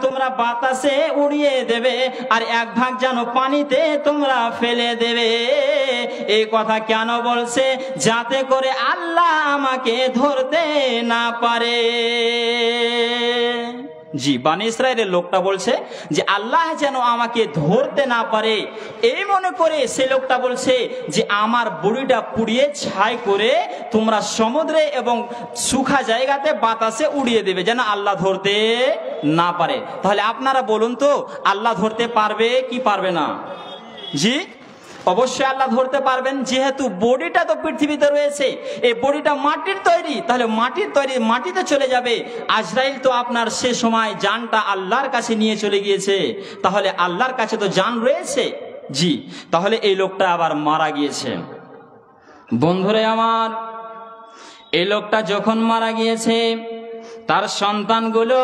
তোমরা বাতাসে উড়িয়ে দেবে আর এক ভাগ যেন পানিতে তোমরা ফেলে দেবে। এই কথা কেন বলছে? যাতে করে আল্লাহ আমাকে ধরতে না পারে। জি, বনী ইসরাইলের লোকটা বলছে যে আল্লাহ যেন আমাকে ধরতে না পারে, এই মনে করে সে লোকটা বলছে যে আমার বডিটা পুড়িয়ে ছাই করে তোমরা সমুদ্রে এবং শুখা জায়গাতে বাতাসে উড়িয়ে দেবে যেন আল্লাহ ধরতে না পারে। তাহলে আপনারা বলুন তো, আল্লাহ ধরতে পারবে কি পারবে না? জি, অবশ্যই আল্লাহ ধরতে পারবেন, যেহেতু বডিটা তো পৃথিবীতে রয়েছে, এই বডিটা মাটির তৈরি, তাহলে মাটির তৈরি মাটিতে চলে যাবে। আজরাইল তো আপনার সে সময় জানটা আল্লাহর কাছে নিয়ে চলে গিয়েছে, তাহলে আল্লাহর কাছে তো জান রয়েছে। জি, তাহলে এই লোকটা আবার মারা গিয়েছে। বন্ধুরে আমার, এই লোকটা যখন মারা গিয়েছে, তার সন্তানগুলো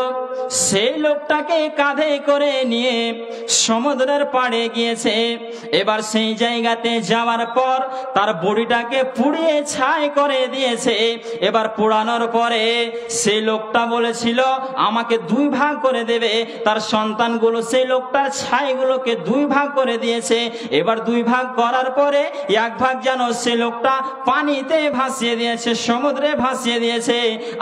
সেই লোকটাকে কাঁধে করে নিয়ে সমুদ্রের পাড়ে গিয়েছে। এবার সেই জায়গাতে যাওয়ার পর তার বডিটাকে পুড়িয়ে ছাই করে দিয়েছে। এবার পোড়ানোর পরে সেই লোকটা বলেছিল আমাকে দুই ভাগ করে দেবে। তার সন্তানগুলো সেই লোকটার ছাইগুলোকে দুই ভাগ করে দিয়েছে। এবার দুই ভাগ করার পরে এক ভাগ যেন সে লোকটা পানিতে ভাসিয়ে দিয়েছে, সমুদ্রে ভাসিয়ে দিয়েছে,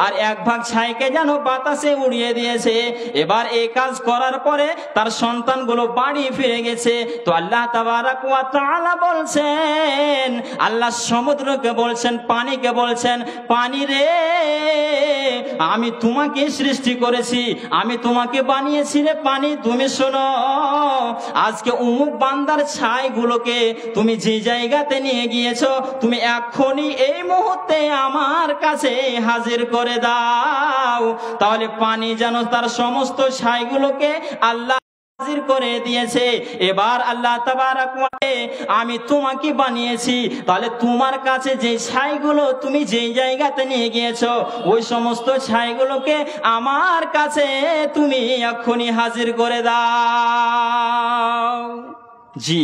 আর এক ভাগ ছাইকে যেন বাতাসে উড়িয়ে দিয়েছে। এবার এই কাজ করার পরে তার সন্তানগুলো বাড়ি ফিরে গেছে। তো আল্লাহ তাবারাক ওয়া তাআলা বলছেন, আল্লাহ সমুদ্রকে বলছেন, পানিকে বলছেন, পানি রে, আমি তোমাকে সৃষ্টি করেছি, আমি তোমাকে বানিয়েছি রে পানি, তুমি শোনো, আজকে অমুক বান্দার ছাইগুলোকে তুমি যে জায়গাতে নিয়ে গিয়েছো, তুমি এখনই এই মুহূর্তে আমার কাছে হাজির করে দাও। তাহলে পানি যেন তার সমস্ত ছাইগুলোকে আল্লাহ হাজির করে দিয়েছে। এবার আল্লাহ তাবারাক ওয়া তাআলা, আমি তোমাকে বানিয়েছি, তাহলে তোমার কাছে যে ছাইগুলো তুমি যেই জায়গাতে নিয়ে গিয়েছো, ওই সমস্ত ছাইগুলোকে আমার কাছে তুমি এখনই হাজির করে দাও। জি,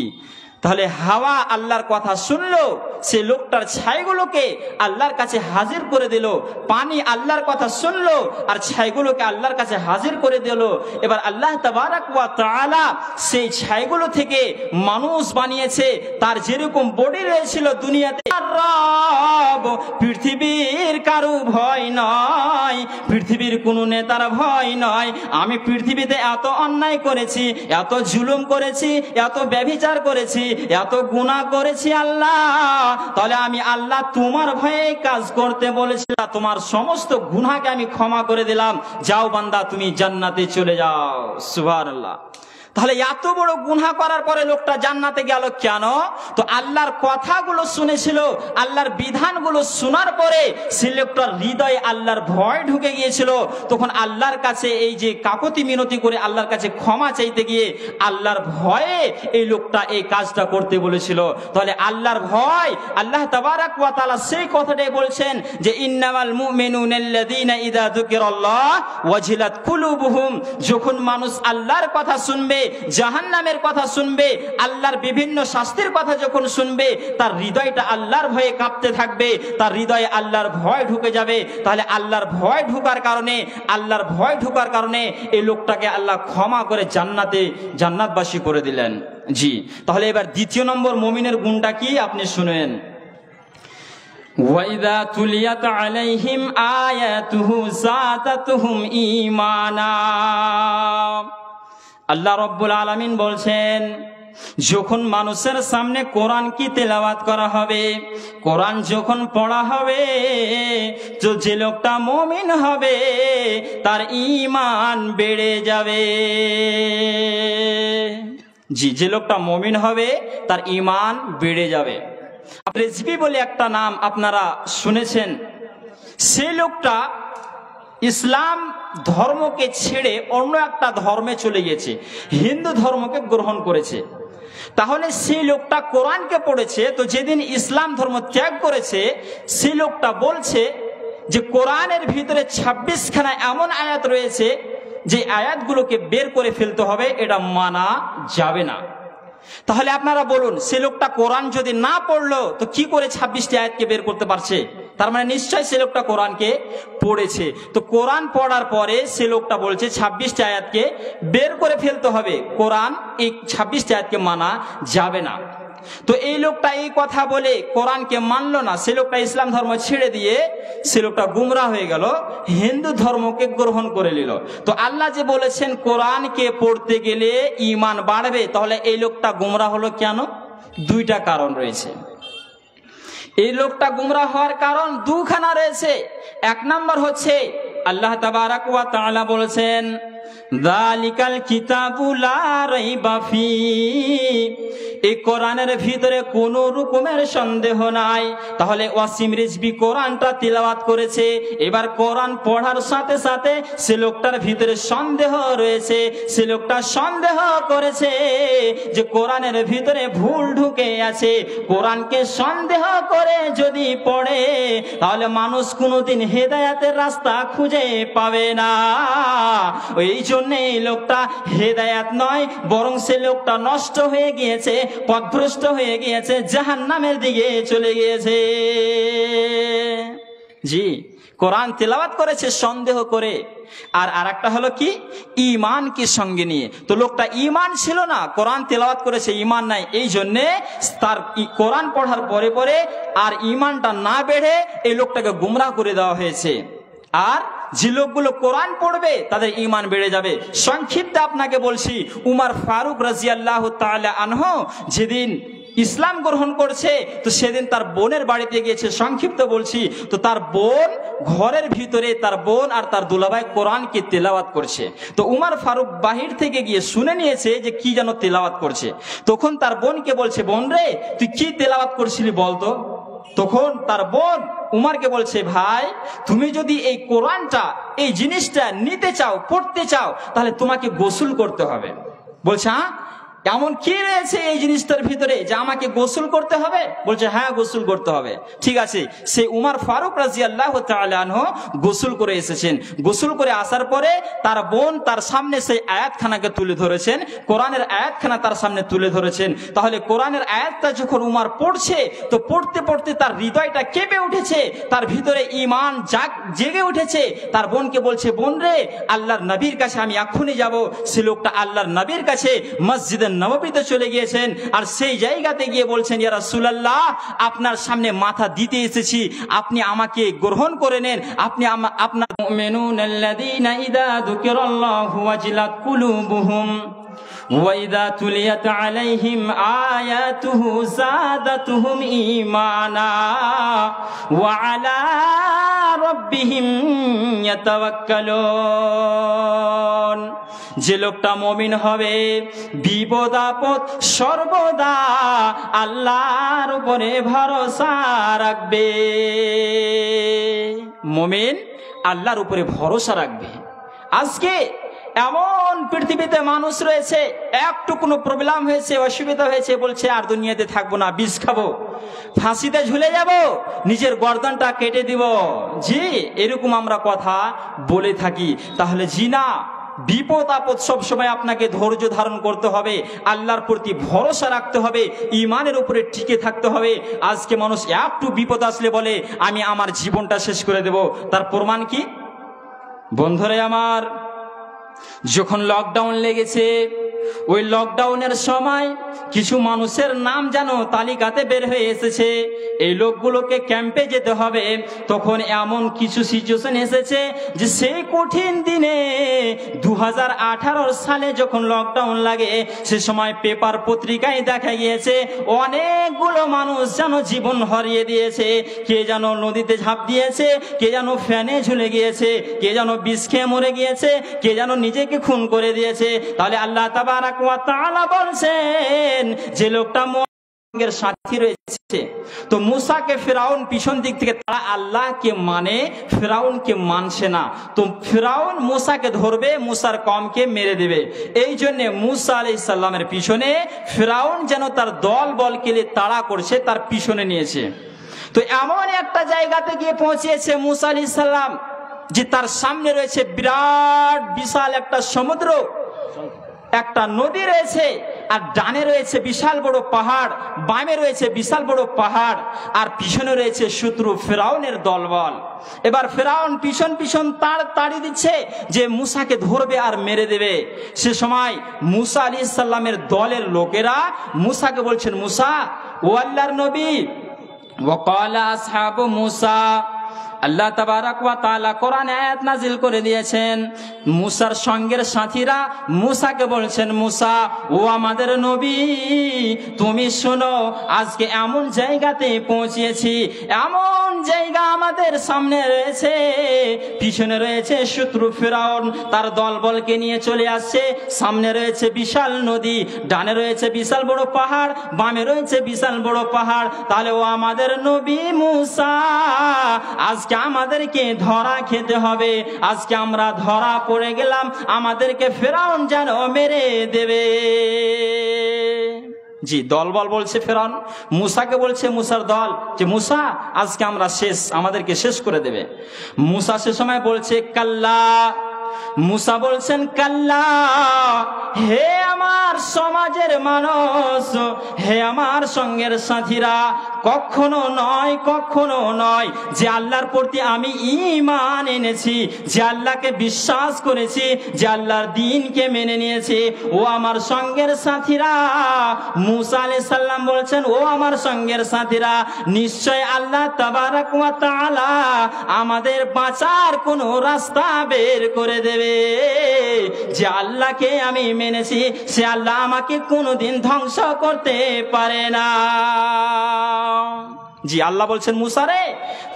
তাহলে হাওয়া আল্লাহর কথা শুনলো, সে লোকটার ছাইগুলোকে আল্লাহর কাছে হাজির করে দিল। পানি আল্লাহর কথা শুনলো আর ছাইগুলোকে আল্লাহর কাছে হাজির করে দিল। এবার আল্লাহ তাবারাক ওয়া তাআলা সেই ছাইগুলো থেকে মানুষ বানিয়েছে। তার যেরকম বডি রয়েছিল দুনিয়াতে, রব পৃথিবীর কারো ভয় নয়, পৃথিবীর কোনো নেতার ভয় নয়। আমি পৃথিবীতে এত অন্যায় করেছি, এত জুলুম করেছি, এত ব্যভিচার করেছি, এত গুনাহ করেছি আল্লাহ, তাহলে আমি আল্লাহ তোমার ভয়ে কাজ করতে বলেছি, তোমার সমস্ত গুনাহকে আমি ক্ষমা করে দিলাম, যাও বান্দা তুমি জান্নাতে চলে যাও। সুবহানাল্লাহ। তাহলে এত বড় গুনাহ করার পরে লোকটা জান্নাতে গেল কেন? তো আল্লাহর কথাগুলো শুনেছিল, আল্লাহর বিধানগুলো শোনার পরে সে লোকটার হৃদয়ে আল্লাহর ভয় ঢুকে গিয়েছিল। তখন আল্লাহর কাছে এই যে কাকুতি মিনতি করে আল্লাহর কাছে ক্ষমা চাইতে গিয়ে আল্লাহর ভয়ে এই লোকটা এই কাজটা করতে বলেছিল। তাহলে আল্লাহর ভয়, আল্লাহ তাবারাক ওয়া তাআলা সেই কথাটাই বলছেন যে ইন্নামাল মুমিনুনাল্লাযীনা ইযা যুকিরাল্লাহ ওয়াজিলাত কুলুবুহুম। যখন মানুষ আল্লাহর কথা শুনবে, জাহান্নামের কথা শুনবে, আল্লাহর বিভিন্ন শাস্তির কথা যখন শুনবে, তার হৃদয়টা আল্লাহর ভয়ে কাঁপতে থাকবে, তার হৃদয়ে আল্লাহর ভয় ঢুকে যাবে। তাহলে আল্লাহর ভয় ঢোকার কারণে এই লোকটাকে আল্লাহ ক্ষমা করে জান্নাতবাসী করে দিলেন। জি, তাহলে এবার দ্বিতীয় নম্বর মুমিনের গুণটা কি আপনি শুনেন। ওয়াইদা তুলিয়াত আলাইহিম আয়াতুহু যাদাতুহুম ঈমানা। আল্লাহ রাব্বুল আলামিন বলছেন, যখন মানুষের সামনে কোরআন কি তেলাওয়াত করা হবে, কোরআন যখন পড়া হবে, তো যে লোকটা মুমিন হবে তার ঈমান বেড়ে যাবে। জি, যে লোকটা মুমিন হবে তার ঈমান বেড়ে যাবে। রেজভী বলে একটা নাম আপনারা শুনেছেন। সেই লোকটা ইসলাম ধর্মকে ছেড়ে অন্য একটা ধর্মে চলে গেছে, হিন্দু ধর্মকে গ্রহণ করেছে। তাহলে সেই লোকটা কোরআনকে পড়েছে, তো যেদিন ইসলাম ধর্ম ত্যাগ করেছে সেই লোকটা বলছে যে কোরআনের ভিতরে 26খানা এমন আয়াত রয়েছে যে আয়াতগুলোকে বের করে ফেলতে হবে, এটা মানা যাবে না। তাহলে আপনারা বলুন, সে লোকটা কোরআন যদি না পড়লো তো কি করে 26টি আয়াতকে বের করতে পারছে? তার মানে নিশ্চয় সে লোকটা কোরআনকে পড়েছে। তো কোরআন পড়ার পরে সে লোকটা বলছে 26টি আয়াতকে বের করে ফেলতে হবে, কোরআন এই 26টি আয়াতকে মানা যাবে না। তো এই লোকটা এই কথা বলে কোরআনকে মানলো না, সে লোকটা ইসলাম ধর্ম ছেড়ে দিয়ে সে লোকটা গুমরা হয়ে গেল, হিন্দু ধর্মকে গ্রহণ করে নিল। তো আল্লাহ যে বলেছেন কোরআনকে পড়তে গেলে ঈমান বাড়বে, তাহলে এই লোকটা গুমরা হলো কেন? দুইটা কারণ রয়েছে। এই লোকটা গুমরা হওয়ার কারণ দুখানা রয়েছে। এক নম্বর হচ্ছে আল্লাহ তাবারাক ওয়া তাআলা বলেছেন যালিকাল কিতাবু লা রাইবা ফি, এই কোরআনের ভিতরে কোনো রকমের সন্দেহ নাই। তাহলে ওয়াসিম রিজভী কোরআনটা তিলাওয়াত করেছে, এবার কোরআন পড়ার সাথে সাথে সে লোকটার ভিতরে সন্দেহ রয়েছে। সে লোকটা সন্দেহ করেছে যে কোরআনের ভিতরে ভুল ঢুকে আছে। কোরআনকে সন্দেহ করে যদি পড়ে তাহলে মানুষ কোনোদিন হেদায়েতের রাস্তা খুঁজে পাবে না। এই জন্য এই লোকটা হেদায়েত নয়, বরং সে লোকটা নষ্ট হয়ে গিয়েছে, পথভ্রষ্ট হয়ে গিয়েছে, জাহান্নামের দিকে চলে গিয়েছে। জি, কোরআন তেলাওয়াত করেছে সন্দেহ করে। আর আরেকটা হলো কি, ঈমানকে সঙ্গে নিয়ে। তো লোকটা ঈমান ছিল না, কোরআন তেলাওয়াত করেছে, ঈমান নাই, এই জন্যে তার কোরআন পড়ার পরে পরে আর ঈমানটা না বেড়ে এই লোকটাকে গুমরাহ করে দেওয়া হয়েছে। আর যে লোকগুলো কোরআন পড়বে তাদের ঈমান বেড়ে যাবে। সংক্ষিপ্তে আপনাকে বলছি, উমর ফারুক রাদিয়াল্লাহু তাআলা আনহু যেদিন ইসলাম গ্রহণ করছে তো সেদিন তার বোনের বাড়িতে গিয়েছে। সংক্ষিপ্ত বলছি, তো তার বোন ঘরের ভিতরে, তার বোন আর তার দুলাভাই কোরআনকে তেলাওয়াত করছে। তো উমর ফারুক বাহির থেকে গিয়ে শুনে নিয়েছে যে কি যেন তেলাওয়াত করছে। তখন তার বোনকে বলছে, বোন রে তুই কি তেলাওয়াত করছিলি বলতো? তখন তার বোন উমরকে বলছে, ভাই তুমি যদি এই কোরআনটা, এই জিনিসটা নিতে চাও, পড়তে চাও, তাহলে তোমাকে গোসল করতে হবে। বলছে, হ্যাঁ এমন কি রয়েছে এই জিনিসটার ভিতরে যে আমাকে গোসল করতে হবে? বলছে, হ্যাঁ গোসল করতে হবে। ঠিক আছে, সে উমর ফারুক রাদিয়াল্লাহু তাআলা আনহু গোসল করে এসেছেন। গোসল করে আসার পরে তার বোন তার সামনে সেই আয়াতখানাকে তুলে ধরেছেন, কোরআনের আয়াতখানা তার সামনে তুলে ধরেছেন। তাহলে কোরআনের আয়াতটা যখন উমর পড়ছে তো পড়তে পড়তে তার হৃদয়টা কেঁপে উঠেছে, তার ভিতরে ঈমান জেগে উঠেছে। তার বোনকে বলছে, বোন রে আল্লাহর নবীর কাছে আমি এখনই যাব। সে লোকটা আল্লাহর নবীর কাছে মসজিদে নববীতে চলে গিয়েছেন। আর সেই জায়গাতে গিয়ে বলছেন, ইয়া রাসূলুল্লাহ আপনার সামনে মাথা দিতে এসেছি, আপনি আমাকে গ্রহণ করে নেন। আপনি আপনার মুমিনুনাল্লাযীনা ইযা যুকিরাল্লাহু ওয়াজিলাত কুলুবুহুম ওয়া ইযা তুলিয়াত আলাইহিম আয়াতুহু যাদাতুহুম ঈমানা ওয়া আলা রাব্বিহিম ইয়াতাওয়াক্কালুন। যে লোকটা মুমিন হবে বিপদ আপদ সর্বদা আল্লাহর উপরে ভরসা রাখবে। মুমিন আল্লাহর উপরে ভরসা রাখবে। আজকে এমন পৃথিবীতে মানুষ রয়েছে, একটু কোনো প্রবলেম হয়েছে, অসুবিধা হয়েছে, বলছে আর দুনিয়াতে থাকবো না, বিষ খাবো, ফাঁসিতে ঝুলে যাব, নিজের গর্দনটা কেটে দিব। জি, এরকম আমরা কথা বলে থাকি। তাহলে জি না, বিপদ আপদ সবসময় আপনাকে ধৈর্য ধারণ করতে হবে, আল্লাহর প্রতি ভরসা রাখতে হবে, ঈমানের উপরে টিকে থাকতে হবে। আজকে মানুষ একটু বিপদ আসলে বলে আমি আমার জীবনটা শেষ করে দেব। তার প্রমাণ কি? বন্ধুরা আমার, যখন লকডাউন লেগেছে, ওই লকডাউনের সময় কিছু মানুষের নাম যেন তালিকাতে বের হয়ে এসেছে, এই লোকগুলোকে ক্যাম্পে যেতে হবে। তখন এমন কিছু সিচুয়েশন এসেছে যে সেই কঠিন দিনে 2018 সালে যখন লকডাউন লাগে, সে সময় পেপার পত্রিকায় দেখা গিয়েছে অনেকগুলো মানুষ যেন জীবন হারিয়ে দিয়েছে। কে যেন নদীতে ঝাঁপ দিয়েছে, কে যেন ফ্যানে ঝুলে গিয়েছে, কে যেন বিষ খেয়ে মরে গিয়েছে, কে যেন নিজেকে খুন করে দিয়েছে। তাহলে আল্লাহ তাবারাক ওয়া তাআলা বলছেন যে লোকটা এর সাথী রয়েছে, তো মুসাকে ফিরাউন পিছন দিক থেকে তারা আল্লাহকে মানে, ফিরাউনকে মানছে না। তো ফিরাউন মুসাকে ধরবে, মুসার কওমকে মেরে দেবে। এই জন্য মুসা আলাইহিস সালামের পিছনে ফিরাউন যেন তার দল বলকে তাড়া করছে, তার পিছনে নিয়েছে। তো এমন একটা জায়গাতে গিয়ে পৌঁছেছে মুসা আলাইহিস সালাম যে তার সামনে রয়েছে বিরাট বিশাল একটা সমুদ্র, একটা নদী রয়েছে, আর ডানে রয়েছে বিশাল বড় পাহাড়, বামে রয়েছে বিশাল বড় পাহাড়, আর পিছনে রয়েছে শত্রু ফেরাউনের দলবল। এবার ফেরাউন পিছন পিছন তাড়ি দিচ্ছে যে মুসাকে ধরবে আর মেরে দেবে। সে সময় মুসা আলাইহিস সালামের দলের লোকেরা মুসাকে বলছেন, মুসা ও আল্লাহর নবী, ওয়াকালা আসহাবু মুসা, আল্লাহ তাবারাক ওয়া তাআলা কোরআনে আয়াত নাজিল করে দিয়েছেন, মুসার সঙ্গের সাথীরা মুসাকে বলছেন, মুসা ও আমাদের নবী, তুমি শোনো, আজকে এমন জায়গাতে পৌঁছেছি, এমন জায়গা আমাদের সামনে রয়েছে, পিছনে রয়েছে শত্রু ফেরাউন তার দলবলকে নিয়ে চলে আসছে, সামনে রয়েছে বিশাল নদী, ডানে রয়েছে বিশাল বড় পাহাড়, বামে রয়েছে বিশাল বড় পাহাড়। তাহলে ও আমাদের নবী মুসা, আজকে আমাদেরকে ধরা খেতে হবে, আজকে আমরা ধরা পড়ে গেলাম, আমাদেরকে ফেরাউন যেন মেরে দেবে। জি, দলবল বলছে ফেরাউন, মুসাকে বলছে মুসার দল যে মুসা আজকে আমরা শেষ, আমাদেরকে শেষ করে দেবে। মুসা সে সময় বলছে কাল্লা, মুসা বলছেন কাল্লা, হে আমার সমাজের মানুষ, হে আমার সঙ্গের সাথীরা, কখনো নয়, কখনো নয়, যে আল্লাহর প্রতি আমি ঈমান এনেছি, যে আল্লাহকে বিশ্বাস করেছি, যে আল্লাহর দ্বীনকে মেনে নিয়েছি, ও আমার সঙ্গের সাথীরা। মুসা আলাইহিস সালাম বলছেন, ও আমার সঙ্গের সাথীরা, নিশ্চয় আল্লাহ তাবারাক ওয়া তাআলা আমাদের বাঁচার কোনো রাস্তা বের করে দেবে। যে আল্লাহকে আমি মেনেছি, সে আল্লাহ আমাকে কোনোদিন ধ্বংস করতে পারে না। জি, আল্লাহ বলছেন, মুসা রে,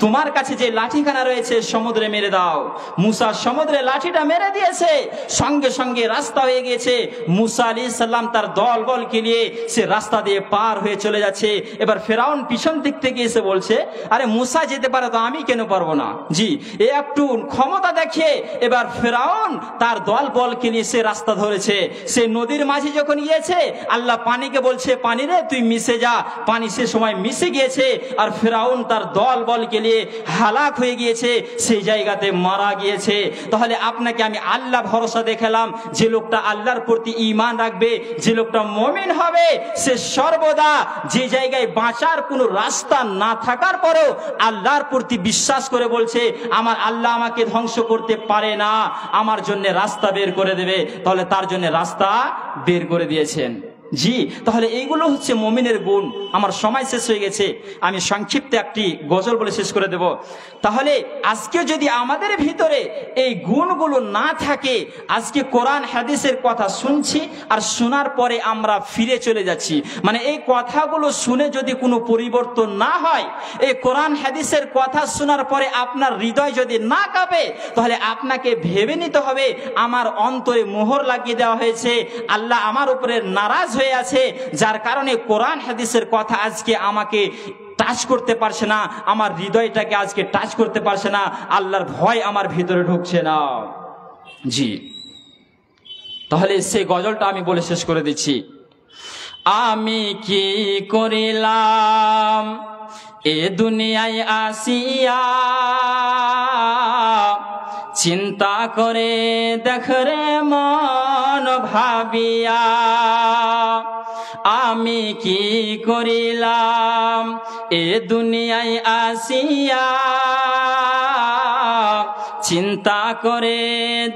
তোমার কাছে যে লাঠিখানা রয়েছে সমুদ্রে মেরে দাও। মুসা সমুদ্রে লাঠিটা মেরে দিয়েছে, সঙ্গে সঙ্গে রাস্তা হয়ে গিয়েছে। মুসা আলাইহিস সালাম তার দল বলকে নিয়ে সে রাস্তা দিয়ে পার হয়ে চলে যাচ্ছে। এবার ফেরাউন পিছন দিক থেকে এসে বলছে, আরে মুসা যেতে পারে তো আমি কেন পারবো না? জি, এ একটু ক্ষমতা দেখে এবার ফেরাউন তার দল বলকে নিয়ে সে রাস্তা ধরেছে। সে নদীর মাঝে যখন গিয়েছে, আল্লাহ পানিকে বলছে, পানি রে তুই মিশে যা। পানি সে সময় মিশে গিয়েছে, আর ফেরাউন তার দল বলকে নিয়ে হালাক হয়ে গিয়েছে, সেই জায়গাতে মারা গিয়েছে। তাহলে আপনাকে আমি আল্লাহ ভরসা দেখালাম, যে লোকটা আল্লাহর প্রতি ঈমান রাখবে, যে লোকটা মুমিন হবে, সে সর্বদা যে জায়গায় বাঁচার কোনো রাস্তা না থাকার পরেও আল্লাহর প্রতি বিশ্বাস করে বলছে, আমার আল্লাহ আমাকে ধ্বংস করতে পারে না, আমার জন্য রাস্তা বের করে দেবে, তাহলে তার জন্য রাস্তা বের করে দিয়েছেন। জি, তাহলে এইগুলো হচ্ছে মুমিনের গুণ। আমার সময় শেষ হয়ে গেছে, আমি সংক্ষিপ্ত একটি গজল বলে শেষ করে দেব। তাহলে আজকে যদি আমাদের ভিতরে এই গুণগুলো না থাকে, আজকে কোরআন হাদিসের কথা শুনছি আর শোনার পরে আমরা ফিরে চলে যাচ্ছি, মানে এই কথাগুলো শুনে যদি কোনো পরিবর্তন না হয়, এই কোরআন হাদিসের কথা শোনার পরে আপনার হৃদয় যদি না কাঁপে, তাহলে আপনাকে ভেবে নিতে হবে আমার অন্তরে মোহর লাগিয়ে দেওয়া হয়েছে, আল্লাহ আমার উপরে নারাজ হয়ে আছে, যার কারণে কোরআন হাদিসের কথা আজকে আমাকে টাচ করতে পারছে না, আমার হৃদয়টাকে আজকে টাচ করতে পারছে না, আল্লাহর ভয় আমার ভিতরে ঢুকছে না। জি, তাহলে সেই গজলটা আমি বলে শেষ করে দিচ্ছি। আমি কি করিলাম এ দুনিয়ায় আসিয়া, চিন্তা করে দেখ রে মন ভাবিয়া, আমি কি করিলাম এ দুনিয়ায় আসিয়া, চিন্তা করে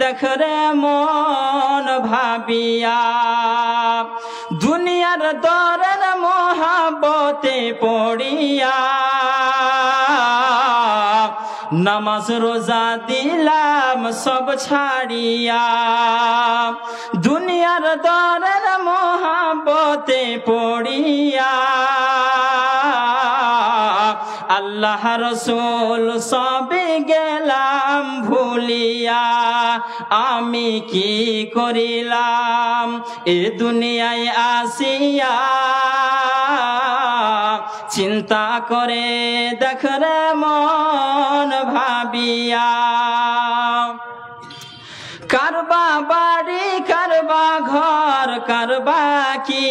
দেখ রে মন ভাবিয়া, দুনিয়ার দরের মহাবতে পড়িয়া, নামাজ রোজা দিলাম সব ছাড়িয়া, দুনিয়ার দরের মহাবতে পড়িয়া, আল্লাহ রসুল সবে গেলাম ভুলিয়া, আমি কি করিলাম এ দুনিয়ায় আসিয়া, চিন্তা করে দেখ রে মন ভাবিয়া, কারবা বাড়ি কারবা ঘর কারবা কি,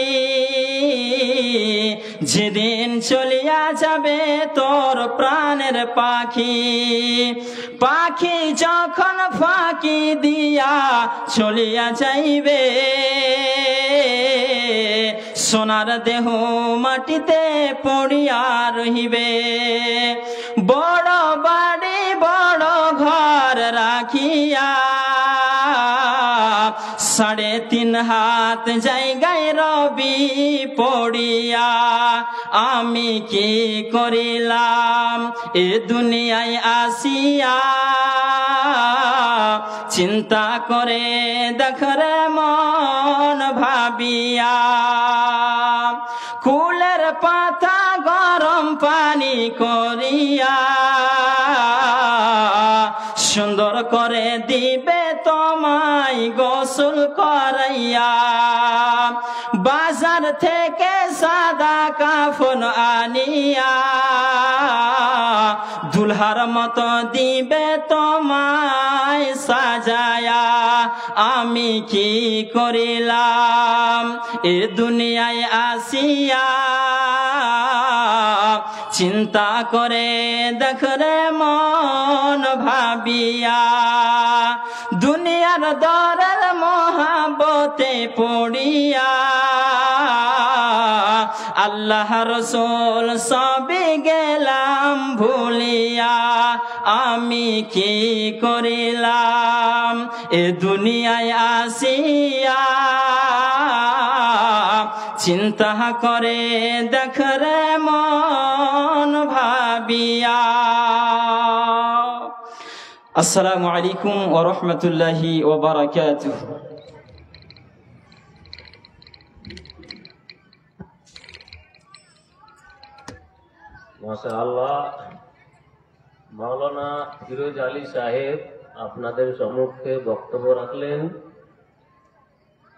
যেদিন চলিয়া যাবে তোর প্রাণের পাখি, পাখি যখন ফাঁকি দিয়া চলিয়া যাইবে, সোনার দেহ মাটিতে পড়িয়া রহিবে। বড় বাড়ি বড় ঘর রাখিয়া 3.5 হাত জায়গায় রবি পড়িয়া আমি কি করিলাম এ দুনিয়ায় আসিয়া। চিন্তা করে দেখরে মন ভাবিয়া। কুলের পাতা গরম পানি করিয়া সুন্দর করে দিবে তোমায় গোসল করাইয়া। বাজার থেকে সাদা কাফন আনিয়া দুলহার মতো দিবে তোমায় সাজায়া। আমি কি করিলাম এ দুনিয়ায় আসিয়া। চিন্তা করে দেখরে মন ভাবিয়া। দুনিয়ার দরের মহাবতে পড়িয়া আল্লাহ রসুল সবে গেলাম ভুলিয়া। আমি কি করিলাম এ দুনিয়ায় আসিয়া। চিন্তা করে দেখরে মন ভাবিয়া। আসসালামু আলাইকুম ওয়া রাহমাতুল্লাহি ওয়া বারাকাতুহু। মাশাআল্লাহ, মাওলানা ফিরোজ আলী সাহেব আপনাদের সম্মুখে বক্তব্য রাখলেন।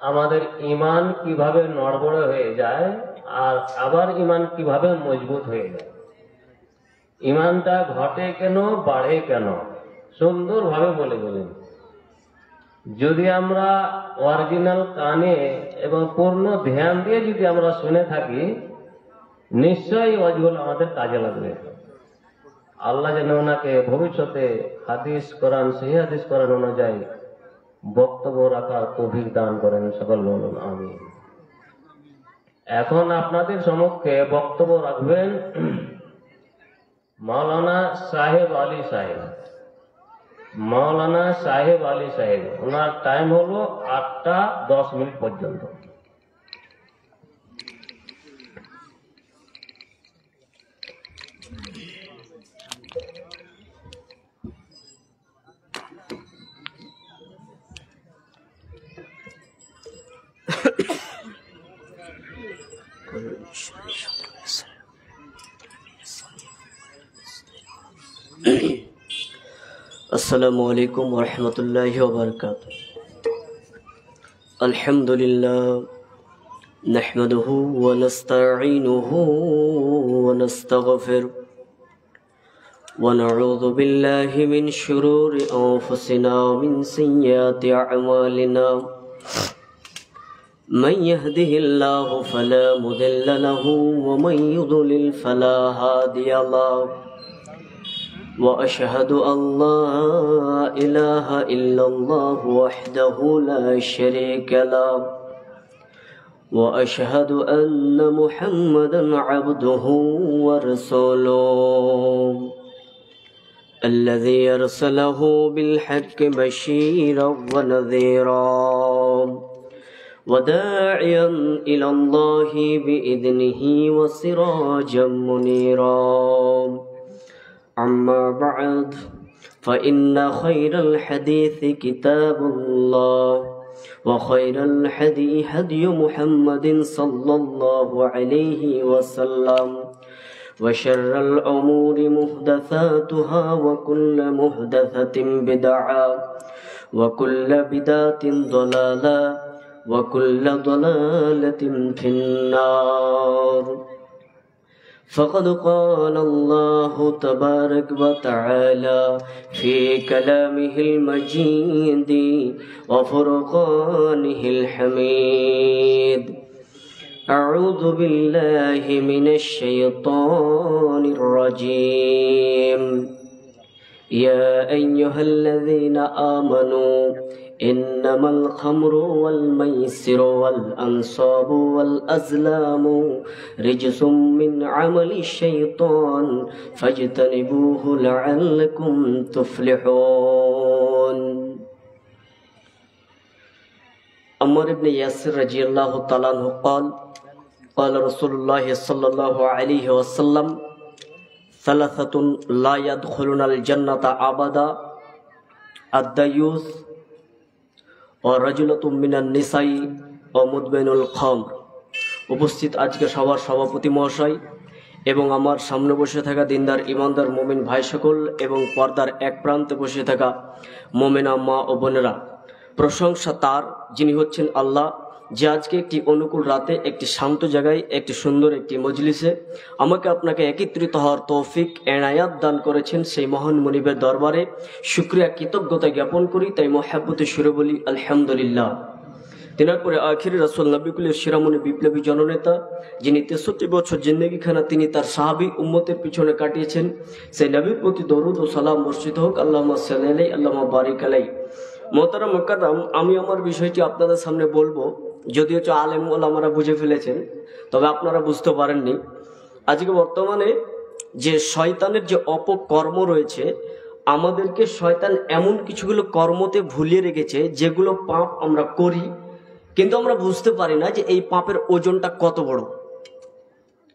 আমাদের ঈমান কিভাবে নড়বড়ে হয়ে যায় আর আবার ঈমান কিভাবে মজবুত হয়ে যায়, ঈমানটা ঘটে কেন বাড়ে কেন, সুন্দরভাবে বলে গেলেন। যদি আমরা অরিজিনাল কানে এবং পূর্ণ ধ্যান দিয়ে যদি আমরা শুনে থাকি, নিশ্চয়ই ওয়াজগুলো আমাদের কাজে লাগবে। আল্লাহ যেন ওনাকে ভবিষ্যতে হাদিস কোরআন, সহিহ হাদিস কোরআন অনুযায়ী বক্তব্য রাখার তৌফিক দান করেন। সকল বলুন আমিন। এখন আপনাদের সম্মুখে বক্তব্য রাখবেন মাওলানা সাহেব আলী সাহেব। মাওলানা সাহেব আলী সাহেব, ওনার টাইম হলো 8টা 10 পর্যন্ত। अस्सलामु अलैकुम वरहमतुल्लाहि वबरकातुहू। अल्हम्दुलिल्लाह नहमदुहु व नस्तईनुहु व नस्तगफिरुहु व नऊज़ु बिल्लाहि मिन शुरूरि अंफुसिना व मिन सय्यिआति अअमालिना। मन यहदिहिल्लाहु फला मुदिल्ल लहु व मन युद्लिल फला हादिय लहु। وأشهد أن لا إله إلا الله وحده لا شريك له وأشهد أن محمدا عبده ورسوله الذي أرسله بالحق بشيرا ونذيرا وداعيا إلى الله بإذنه وسراجا منيرا. أما بعد فإن خير الحديث كتاب الله وخير الهدي هدي محمد صلى الله عليه وسلم وشر الأمور محدثاتها وكل محدثة بدعة وكل بدعة ضلالة وكل ضلالة في النار. فقد قال الله تبارك وتعالى في كلامه المجيد وفرقانه الحميد. أعوذ بالله من الشيطان الرجيم. يا أيها الذين آمنوا إنما الخمر والميسر والأنصاب والأزلام رجس من عمل الشيطان فاجتنبوه لعلكم تفلحون عمار بن ياسر رضي الله تعالى عنه قال قال رسول الله صلى الله عليه وسلم ثلاثة لا يدخلون الجنة أبدا الديوث ورجلة من النساء ومدمن الخمر। উপস্থিত আজকে সবার সভাপতি মহাশয় এবং আমার সামনে বসে থাকা দিনদার ইমানদার মুমিন ভাই সকল এবং পর্দার এক প্রান্তে বসে থাকা মুমিনা মা ও বোনেরা, প্রশংসা তার যিনি হচ্ছেন আল্লাহ, যে আজকে একটি অনুকূল রাতে একটি শান্ত জায়গায় একটি সুন্দর একটি মজলিসে আমাকে আপনাকে একত্রিত হওয়ার তৌফিক এনায়াত দান করেছেন। সেই মহান মনিবের দরবারে শুকরিয়া কৃতজ্ঞতা জ্ঞাপন করি, তাই মহাব্বতে সুরে বলি আলহামদুলিল্লাহ। তিনার পরে আখির রাসূল নবিকুলের শিরামণি বিপ্লবী জননেতা, যিনি 63 বছর জিন্দেগিখানা তিনি তার সাহাবী উম্মতের পিছনে কাটিয়েছেন, সেই নবীর প্রতি দরুদ ও সালাম বর্ষিত হোক। আল্লাহুম্মা সাল্লি আলাইহি আল্লাহুম্মা বারিক আলাইহি। মোহতারাম মুকাররম, আমি আমার বিষয়টি আপনাদের সামনে বলবো, যদিও আলেম ওলামারা বুঝে ফেলেছেন, তবে আপনারা বুঝতে পারেননি। আজকে বর্তমানে যে শয়তানের যে অপকর্ম রয়েছে, আমাদেরকে শয়তান এমন কিছুগুলো কর্মতে ভুলিয়ে রেখেছে যেগুলো পাপ আমরা করি, কিন্তু আমরা বুঝতে পারি না যে এই পাপের ওজনটা কত বড়।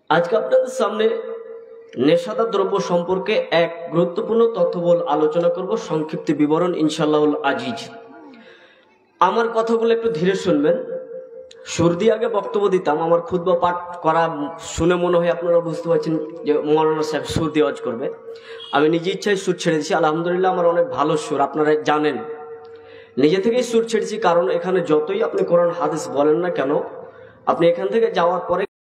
আজকে আপনাদের সামনে নেশাদার দ্রব্য সম্পর্কে এক গুরুত্বপূর্ণ তথ্যবল আলোচনা করব, সংক্ষিপ্ত বিবরণ ইনশাআল্লাহুল আজিজ। আমার কথাগুলো একটু ধীরে শুনবেন। সুর দিয়ে আগে বক্তব্য দিতাম, আমার খুতবা পাঠ করা শুনে মনে হয় আপনারা বুঝতে পারছেন যে মৌলানা সাহেব সুর দিয়ে ওয়াজ করবে। আমি নিজে ইচ্ছায় সুর ছেড়ে দিয়েছি, আলহামদুলিল্লাহ আমার অনেক ভালো সুর, আপনারা জানেন। নিজে থেকেই সুর ছেড়েছি, কারণ এখানে যতই আপনি কোরআন হাদিস বলেন না কেন, আপনি এখান থেকে যাওয়ার পরে